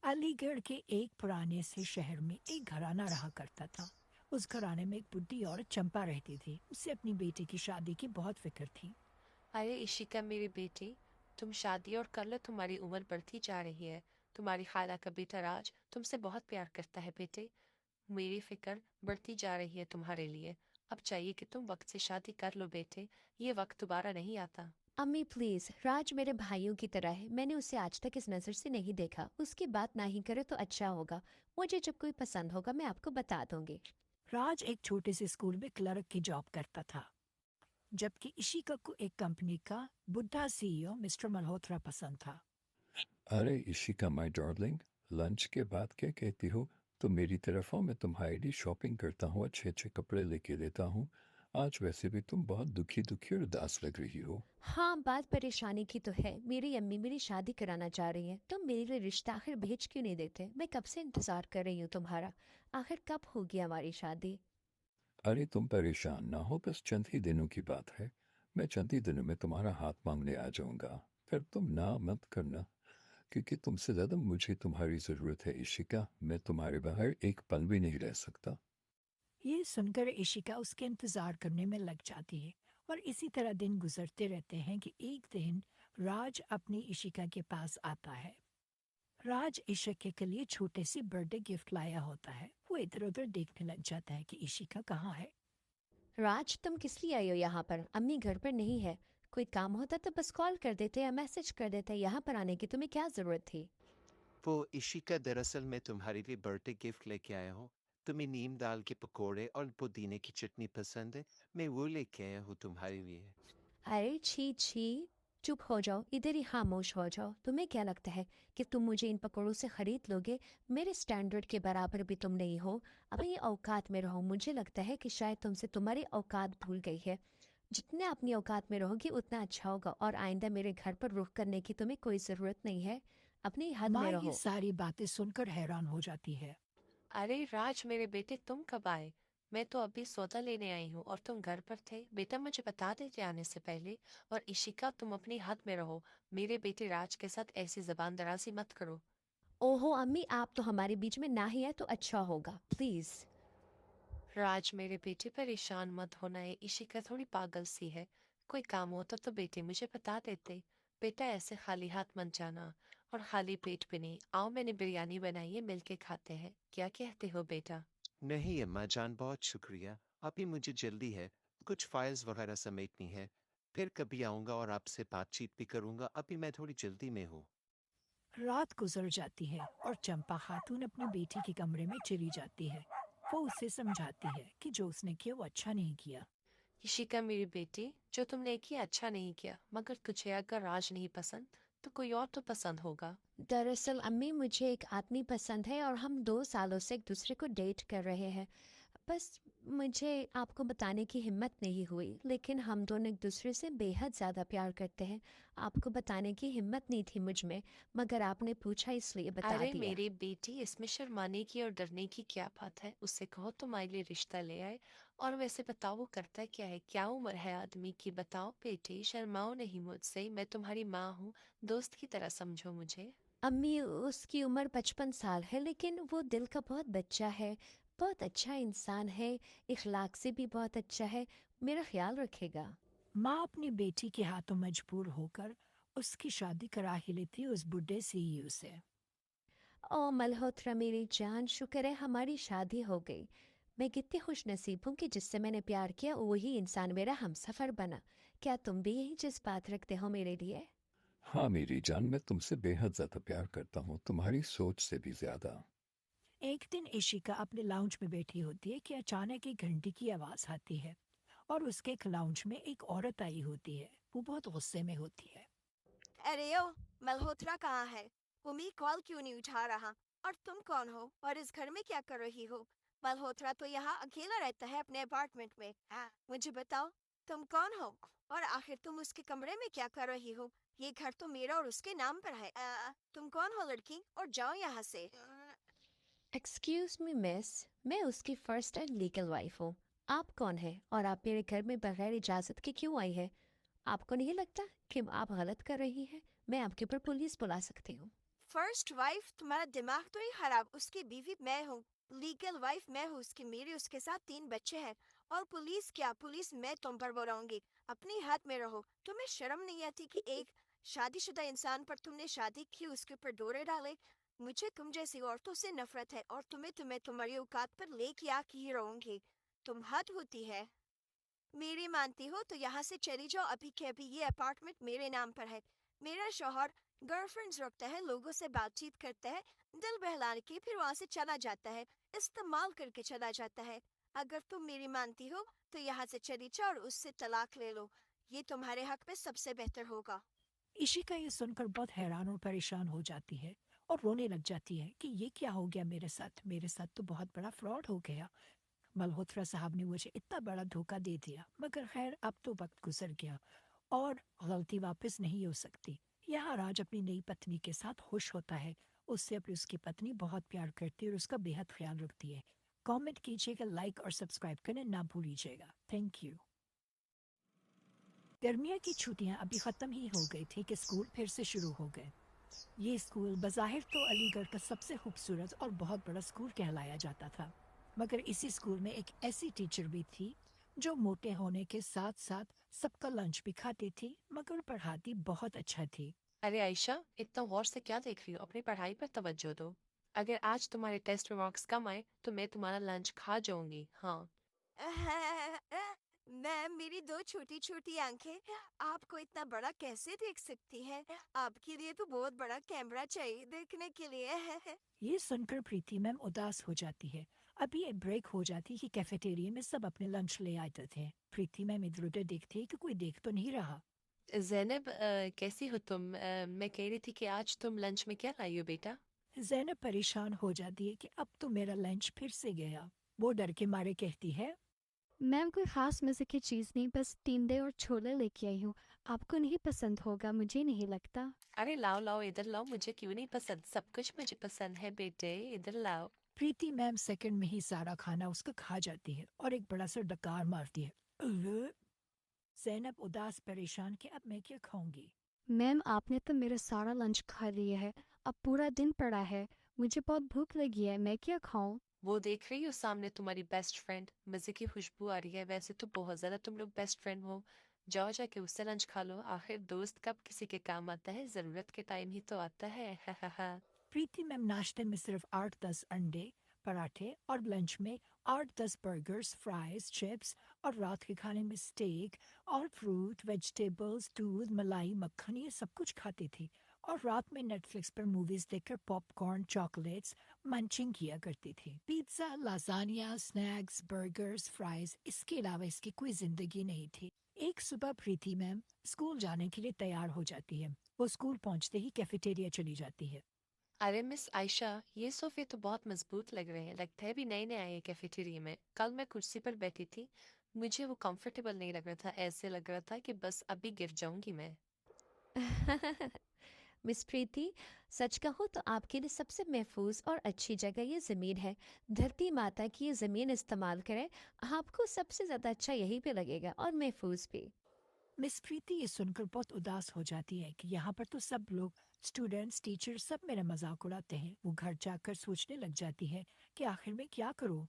अलीगढ़ के एक पुराने से शहर में एक घराना रहा करता था। उस घराने में एक बुढ़ी औरत चंपा रहती थी। उसे अपनी बेटी की शादी की बहुत फिक्र थी। अरे इशिका मेरी बेटी, तुम शादी और कर लो। तुम्हारी उम्र बढ़ती जा रही है। तुम्हारी खाला का बेटा राज तुमसे बहुत प्यार करता है बेटे। मेरी फिक्र बढ़ती जा रही है तुम्हारे लिए। अब चाहिए कि तुम वक्त से शादी कर लो बेटे। ये वक्त दोबारा नहीं आता। अम्मी प्लीज, राज मेरे भाइयों की तरह है। मैंने उसे आज तक इस नज़र से नहीं देखा। उसकी बात ना ही करे तो अच्छा होगा। मुझे जब कोई पसंद होगा मैं आपको बता दूंगी। राज एक छोटे से स्कूल में क्लर्क की जॉब करता था, जबकि इशिका को एक कंपनी का बुढ़ा सीईओ मिस्टर मल्होत्रा पसंद था। अरे इशिका माय डार्लिंग, लंच के बाद क्या कहती हो? तो मेरी तरफ आओ, मैं तुम्हारे लिए शॉपिंग करता हूँ, अच्छे अच्छे कपड़े लेके देता हूँ। आज वैसे भी तुम बहुत दुखी दुखी और उदास लग रही हो। हाँ, बात परेशानी की तो है। मेरी अम्मी मेरी शादी कराना चाह रही है। तुम मेरे लिए रिश्ता आखिर भेज क्यों नहीं देते? मैं कब से इंतजार कर रही हूँ तुम्हारा। आखिर कब होगी हमारी शादी? अरे तुम परेशान ना हो, बस चंद ही दिनों की बात है। मैं चंद ही दिनों में तुम्हारा हाथ मांगने आ जाऊंगा। फिर तुम ना मत करना, क्योंकि तुमसे ज़्यादा मुझे तुम्हारी ज़रूरत है इशिका। मैं तुम्हारे बगैर एक पल भी नहीं रह सकता। ये सुनकर इशिका उसके इंतजार करने में लग जाती है। और इसी तरह दिन गुजरते रहते हैं कि एक दिन राज अपनी इशिका के पास आता है। राज इशिका के लिए छोटे सी बर्थडे गिफ्ट लाया होता है। वो इधर उधर देखने लग जाता है कि इशिका कहाँ है। राज, तुम किस लिए आई हो यहाँ पर? अम्मी घर पर नहीं है। कोई काम होता तो बस कॉल कर देते या मैसेज कर देते। यहाँ पर आने की तुम्हें क्या जरूरत थी? वो इशिका, दरअसल मैं तुम्हारे लिए बर्थडे गिफ्ट लेके आया हूँ। तुम्हें नीम दाल के पकोड़े और पुदीने की चटनी पसंद है। मैं वो लेके आया हूँ तुम्हारे लिए। अरे छी छी, चुप हो जाओ, इधर ही खामोश हो जाओ। तुम्हें क्या लगता है कि तुम मुझे इन पकौड़ों से खरीद लोगे? मेरे स्टैंडर्ड के बराबर भी तुम नहीं हो। अपनी औकात में रहो। मुझे लगता है कि शायद तुमसे तुम्हारी औकात भूल गई है। जितने अपनी औकात में रहोगी उतना अच्छा होगा। और आइंदा मेरे घर पर रुख करने की तुम्हें कोई ज़रूरत नहीं है। अपनी हद में माँ ये रहो। सारी बातें सुनकर हैरान हो जाती है। अरे राज मेरे बेटे, तुम कब आए? मैं तो अभी सौदा लेने आई हूँ और तुम घर पर थे। बेटा मुझे बता देते आने से पहले। और इशिका, तुम अपनी हद में रहो। मेरे बेटे राज के साथ ऐसी जबान दराजी मत करो। ओहो अम्मी, आप तो हमारे बीच में ना ही है तो अच्छा होगा, प्लीज़। राज मेरे बेटे, परेशान मत होना है। इशिका थोड़ी पागल सी है। कोई काम होता तो बेटे मुझे बता देते। बेटा ऐसे खाली हाथ मत जाना। और खाली पेट भी नहीं। आओ, मैंने बिरयानी बनाई है, मिलके खाते हैं। क्या कहते हो बेटा? नहीं अम्मा जान, बहुत शुक्रिया। अभी मुझे जल्दी है, कुछ फाइल्स वगैरह समेटनी है। फिर कभी आऊँगा और आपसे बातचीत भी करूँगा। अभी मैं थोड़ी जल्दी में हूँ। रात गुजर जाती है और चंपा खातून अपनी बेटी के कमरे में चली जाती है। वो उसे समझाती है कि जो उसने किया वो अच्छा नहीं किया। इशिका मेरी बेटी, जो तुमने किया अच्छा नहीं किया, मगर तुझे अगर राज नहीं पसंद तो कोई और तो पसंद होगा। दरअसल अम्मी, मुझे एक आदमी पसंद है और हम 2 सालों से एक दूसरे को डेट कर रहे हैं। बस मुझे आपको बताने की हिम्मत नहीं हुई, लेकिन हम दोनों एक दूसरे से बेहद ज़्यादा प्यार करते हैं। आपको बताने की हिम्मत नहीं थी मुझ में, मगर आपने पूछा इसलिए बता अरे दिया। मेरी बेटी, इसमें शर्माने की और डरने की क्या बात है? उससे कहो तुम्हारे लिए रिश्ता ले आए। और वैसे बताओ वो करता क्या है? क्या उम्र है आदमी की? बताओ बेटी, शर्माओ नहीं मुझसे। मैं तुम्हारी माँ हूँ। दोस्त की तरह समझो मुझे। अम्मी, उसकी उम्र 55 साल है, लेकिन वो दिल का बहुत बच्चा है। बहुत अच्छा इंसान है। इखलाक से भी बहुत अच्छा है। मेरा ख्याल रखेगा। माँ अपनी बेटी के हाथों मजबूर होकर उसकी शादी करा ही लेती है उस बुढ़े सीईओ से। ओ मल्होत्रा मेरी जान, शुक्र है हमारी शादी हो गई। मैं कितनी खुश नसीब हूँ कि जिससे मैंने प्यार किया वही इंसान मेरा हमसफर बना। क्या तुम भी यही जज्बात रखते हो मेरे लिए? हाँ मेरी जान, मैं तुमसे बेहद ज़्यादा प्यार करता हूँ, तुम्हारी सोच से भी ज़्यादा। एक दिन इशिका अपने लाउंज में बैठी होती है कि अचानक एक घंटी की आवाज आती है। और उसके एक लाउंज में एक औरत आई होती है। वो बहुत गुस्से में होती है। अरे ओ, मल्होत्रा कहाँ है? वो मेरी कॉल क्यों नहीं उठा रहा? और तुम कौन हो और इस घर में क्या कर रही हो? मल्होत्रा तो यहाँ अकेला रहता है अपने अपार्टमेंट में। हाँ, मुझे बताओ, तुम कौन हो? और आखिर तुम उसके कमरे में क्या कर रही हो? ये घर तो मेरा और उसके नाम पर है। तुम कौन हो लड़की? और जाओ यहाँ से। एक्सक्यूज मी मिस, मैं उसकी फर्स्ट एंड लीगल वाइफ हूँ। आप कौन है और आप मेरे घर में बगैर इजाज़त के क्यों आई है? आपको नहीं लगता कि आप गलत कर रही हैं? मैं आपके ऊपर पुलिस बुला सकती हूँ। फर्स्ट वाइफ तुम्हारा दिमाग तो ही खराब, उसकी बीवी मैं हूँ, लीगल वाइफ मैं हूँ उसकी, मेरे उसके साथ 3 बच्चे हैं। और पुलिस क्या, पुलिस मैं तुम पर बुलाऊंगी। अपनी हाथ में रहो। तुम्हें शर्म नहीं आती कि एक शादीशुदा इंसान पर तुमने शादी की, उसके ऊपर दौरे डाले। मुझे तुम जैसी औरतों से नफरत है और तुम्हें तुम्हारी औकात पर लेके आके ही रहूंगी। तुम हद होती है। मेरी मानती हो तो यहाँ से चली जाओ अभी के अभी, ये अपार्टमेंट मेरे नाम पर है। मेरा शौहर गर्लफ्रेंड्स रखता है, लोगों से बातचीत करता है, दिल बहलाने के फिर वहां से चला जाता है, इस्तेमाल करके चला जाता है। अगर तुम मेरी मानती हो तो यहाँ से चली जाओ और उससे तलाक ले लो, ये तुम्हारे हक में सबसे बेहतर होगा। इशिका ये सुनकर बहुत हैरान और परेशान हो जाती है और रोने लग जाती है कि ये क्या हो गया मेरे साथ तो बहुत बड़ा फ्रॉड हो गया। मल्होत्रा साहब ने मुझे इतना बड़ा धोखा दे दिया, मगर खैर अब तो वक्त गुजर गया और गलती वापस नहीं हो सकती। यहाँ राज अपनी नई पत्नी के साथ खुश होता है। उससे अपनी उसकी पत्नी बहुत प्यार करती है और उसका बेहद ख्याल रखती है। कमेंट कीजिएगा, लाइक और सब्सक्राइब करना ना भूलिएगा। Thank you. गर्मियों की छुट्टियां अभी ख़त्म ही हो गई थी कि स्कूल फिर से शुरू हो गए। ये स्कूल बज़ाहिर तो अलीगढ़ का सबसे खूबसूरत और बहुत बड़ा स्कूल कहलाया जाता था, मगर इसी स्कूल में एक ऐसी टीचर भी थी जो मोटे होने के साथ साथ सबका लंच भी खाती थी, मगर पढ़ाती बहुत अच्छा थी। अरे आयशा, इतना गौर से क्या देख रही हो? अपनी पढ़ाई पर तवज्जो दो। अगर आज तुम्हारे टेस्ट में मार्क्स कम आए तो मैं तुम्हारा लंच खा जाऊंगी। हाँ। मैम, मेरी 2 छोटी छोटी आंखें आपको इतना बड़ा कैसे देख सकती हैं? आपके लिए तो बहुत बड़ा कैमरा चाहिए देखने के लिए। ये सुनकर प्रीति मैम उदास हो जाती है। अभी एक ब्रेक हो जाती कि कैफेटेरिया में सब अपने लंच ले आते थे। प्रीति मैम इधर उधर देखती है कि कोई देख तो नहीं रहा। ज़ैनब, कैसी हो तुम? मैं कह रही थी कि आज तुम लंच में क्या लाई हो बेटा? ज़ैनब परेशान हो जाती है कि अब तो मेरा लंच फिर से गया। वो डर के मारे कहती है, मैम कोई खास मज़े की चीज़ नहीं, बस टींडे और छोले लेके आई हूँ। आपको नहीं पसंद होगा, मुझे नहीं लगता। अरे लाओ लाओ, इधर लाओ। मुझे क्यों नहीं पसंद? सब कुछ मुझे पसंद है बेटे, इधर लाओ। प्रीति मैम सेकंड में ही सारा खाना उसका खा जाती है और एक बड़ा सा डकार मारती है। "अ?" ज़ैनब उदास परेशान कि अब मैं क्या खाऊंगी। मैम आपने तो मेरा सारा लंच खा लिया है, अब पूरा दिन पड़ा है। मुझे बहुत भूख लगी है, मैं क्या खाऊं? वो देख रही हो सामने तुम्हारी बेस्ट फ्रेंड, मजे की खुशबू आ रही है। वैसे तो बहुत ज्यादा तुम लोग बेस्ट फ्रेंड हो। जाओ जाके उससे लंच खा लो। आखिर दोस्त कब किसी के काम आता है? जरूरत के टाइम ही तो आता है। प्रीति मैम नाश्ते में सिर्फ 8-10 अंडे पराठे और लंच में 8-10 बर्गर्स, फ्राइज, चिप्स और रात के खाने में स्टेक और फ्रूट, वेजिटेबल्स, दूध, मलाई, मक्खन ये सब कुछ खाती थी। और रात में नेटफ्लिक्स पर मूवीज देखकर पॉपकॉर्न, चॉकलेट्स मंचिंग किया करती थी। पिज्ज़ा, लाजानिया, स्नैक्स, बर्गर्स, फ्राइज, इसके अलावा इसकी कोई जिंदगी नहीं थी। एक सुबह प्रीति मैम स्कूल जाने के लिए तैयार हो जाती है। वो स्कूल पहुंचते ही कैफेटेरिया चली जाती है। अरे मिस आयशा, ये सोफे तो बहुत मजबूत लग रहे हैं। लगता है भी नए नए आए हैं कैफेटेरिया में। कल मैं कुर्सी पर बैठी थी, मुझे वो कंफर्टेबल नहीं लग रहा था। ऐसे लग रहा था कि बस अभी गिर जाऊंगी मैं। मिस प्रीति, सच कहूँ तो आपके लिए सबसे महफूज और अच्छी जगह ये ज़मीन है। धरती माता की ये ज़मीन इस्तेमाल करें, आपको सबसे ज़्यादा अच्छा यहीं पे लगेगा और महफूज भी। मिस प्रीति ये सुनकर बहुत उदास हो जाती है कि यहाँ पर तो सब लोग, स्टूडेंट्स, टीचर, सब मेरा मजाक उड़ाते हैं। वो घर जाकर सोचने लग जाती है कि आखिर में क्या करूँ।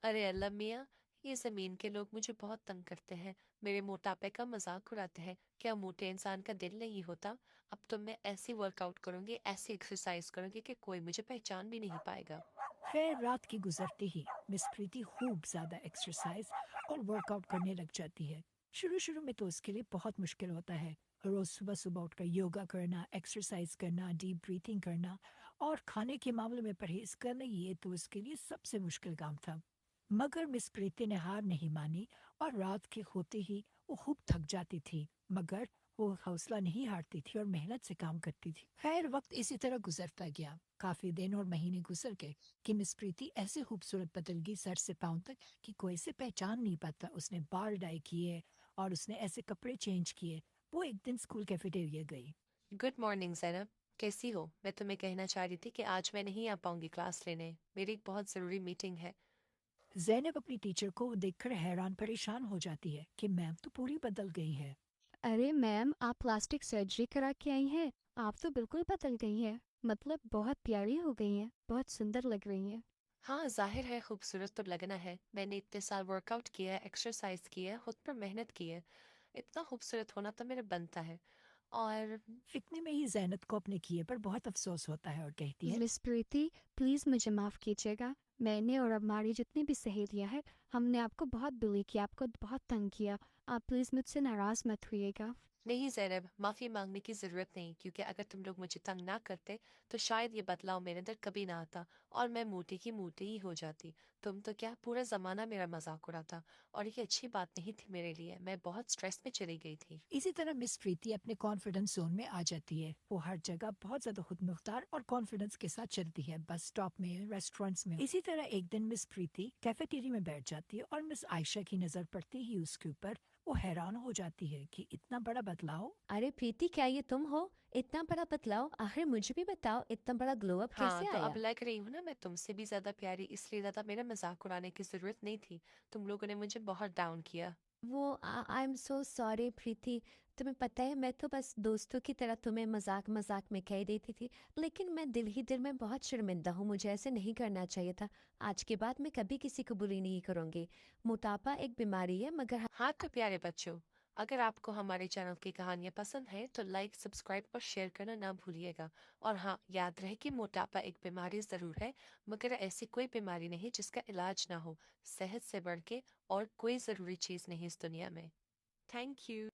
अरे अल्लाह मियाँ, ये जमीन के लोग मुझे बहुत तंग करते हैं। मेरे मोटापे का मजाक उड़ाते हैं। क्या मोटे इंसान का दिल नहीं होता? अब तो मैं ऐसी वर्कआउट करूंगी, ऐसी एक्सरसाइज करूंगी कि कोई मुझे पहचान भी नहीं पाएगा। खैर रात की गुजरते ही मिस प्रीति खूब ज्यादा एक्सरसाइज और वर्कआउट करने लग जाती है। शुरू शुरू में तो उसके लिए बहुत मुश्किल होता है। रोज सुबह सुबह उठकर योगा करना, एक्सरसाइज करना, डीप ब्रीथिंग करना और खाने के मामले में परहेज करना, ये तो उसके लिए सबसे मुश्किल काम था। मगर मिस प्रीति ने हार नहीं मानी और रात के होते ही वो खूब थक जाती थी, मगर वो हौसला नहीं हारती थी और मेहनत से काम करती थी। खैर वक्त इसी तरह गुजरता गया। काफी दिन और महीने गुजर गए कि मिस प्रीति ऐसे खूबसूरत बदल गई सर से पांव तक कि कोई इसे पहचान नहीं पाता। उसने बाल डाई किए और उसने ऐसे कपड़े चेंज किए। वो एक दिन स्कूल कैफेटेरिया गई। गुड मॉर्निंग जैनब, कैसी हो? मैं तुम्हें कहना चाह रही थी कि आज मैं नहीं आ पाऊंगी क्लास लेने। मेरी एक बहुत ज़रूरी मीटिंग है। जैनब अपनी टीचर को देखकर हैरान परेशान हो जाती है कि मैम तो पूरी बदल गई है। अरे मैम, आप प्लास्टिक सर्जरी करा के आई हैं? आप तो बिल्कुल बदल गई हैं, मतलब बहुत प्यारी हो गई हैं, बहुत सुंदर लग रही हैं। हाँ, ज़ाहिर है खूबसूरत तो लगना है। मैंने इतने साल वर्कआउट किया है, एक्सरसाइज की है, खुद पर मेहनत की है। इतना खूबसूरत होना तो मेरा बनता है। और इतने में ही जैनत को अपने किए पर बहुत अफसोस होता है और कहती है, मिस प्रीति, प्लीज़ मुझे माफ़ कीजिएगा। मैंने और हमारी जितनी भी सहेलियां हैं, हमने आपको बहुत बुली किया, आपको बहुत तंग किया। आप प्लीज़ मुझसे नाराज़ मत होइएगा। नहीं ज़ैनब, माफ़ी मांगने की ज़रूरत नहीं, क्योंकि अगर तुम लोग मुझे तंग ना करते तो शायद ये बदलाव मेरे अंदर कभी ना आता और मैं मोटी की मोटी ही हो जाती। तुम तो क्या, पूरा ज़माना मेरा मजाक उड़ाता और ये अच्छी बात नहीं थी मेरे लिए। मैं बहुत स्ट्रेस में चली गई थी। इसी तरह मिस प्रीति अपने कॉन्फिडेंस जोन में आ जाती है। वो हर जगह बहुत ज्यादा खुद मुख्तार और कॉन्फिडेंस के साथ चलती है, बस स्टॉप में, रेस्टोरेंट्स में। इसी तरह एक दिन मिस प्रीति कैफेटेरिया में बैठ जाती है और मिस आयशा की नजर पड़ती ही उसके ऊपर वो हैरान हो जाती है कि इतना बड़ा बदलाव। अरे प्रीति, क्या ये तुम हो? इतना बड़ा बदलाव? आखिर मुझे भी बताओ, इतना बड़ा ग्लो अप हाँ, कैसे तो अब आया? लग रही हूँ ना मैं तुमसे भी ज़्यादा प्यारी, इसलिए ज़्यादा मेरा मजाक उड़ाने की ज़रूरत नहीं थी। तुम लोगों ने मुझे बहुत डाउन किया। वो आई एम सो सॉरी प्रीति। तुम्हें पता है, मैं तो बस दोस्तों की तरह तुम्हें मजाक मजाक में कह देती थी, लेकिन मैं दिल ही दिल में बहुत शर्मिंदा हूँ। मुझे ऐसे नहीं करना चाहिए था। आज के बाद मैं कभी किसी को बुरी नहीं करूँगी। मोटापा एक बीमारी है, मगर हाँ तो प्यारे बच्चों, अगर आपको हमारे चैनल की कहानियाँ पसंद है तो लाइक, सब्सक्राइब और शेयर करना ना भूलिएगा। और हाँ, याद रहे कि मोटापा एक बीमारी ज़रूर है, मगर ऐसी कोई बीमारी नहीं जिसका इलाज ना हो। सेहत से बढ़ के और कोई ज़रूरी चीज़ नहीं इस दुनिया में। Thank you.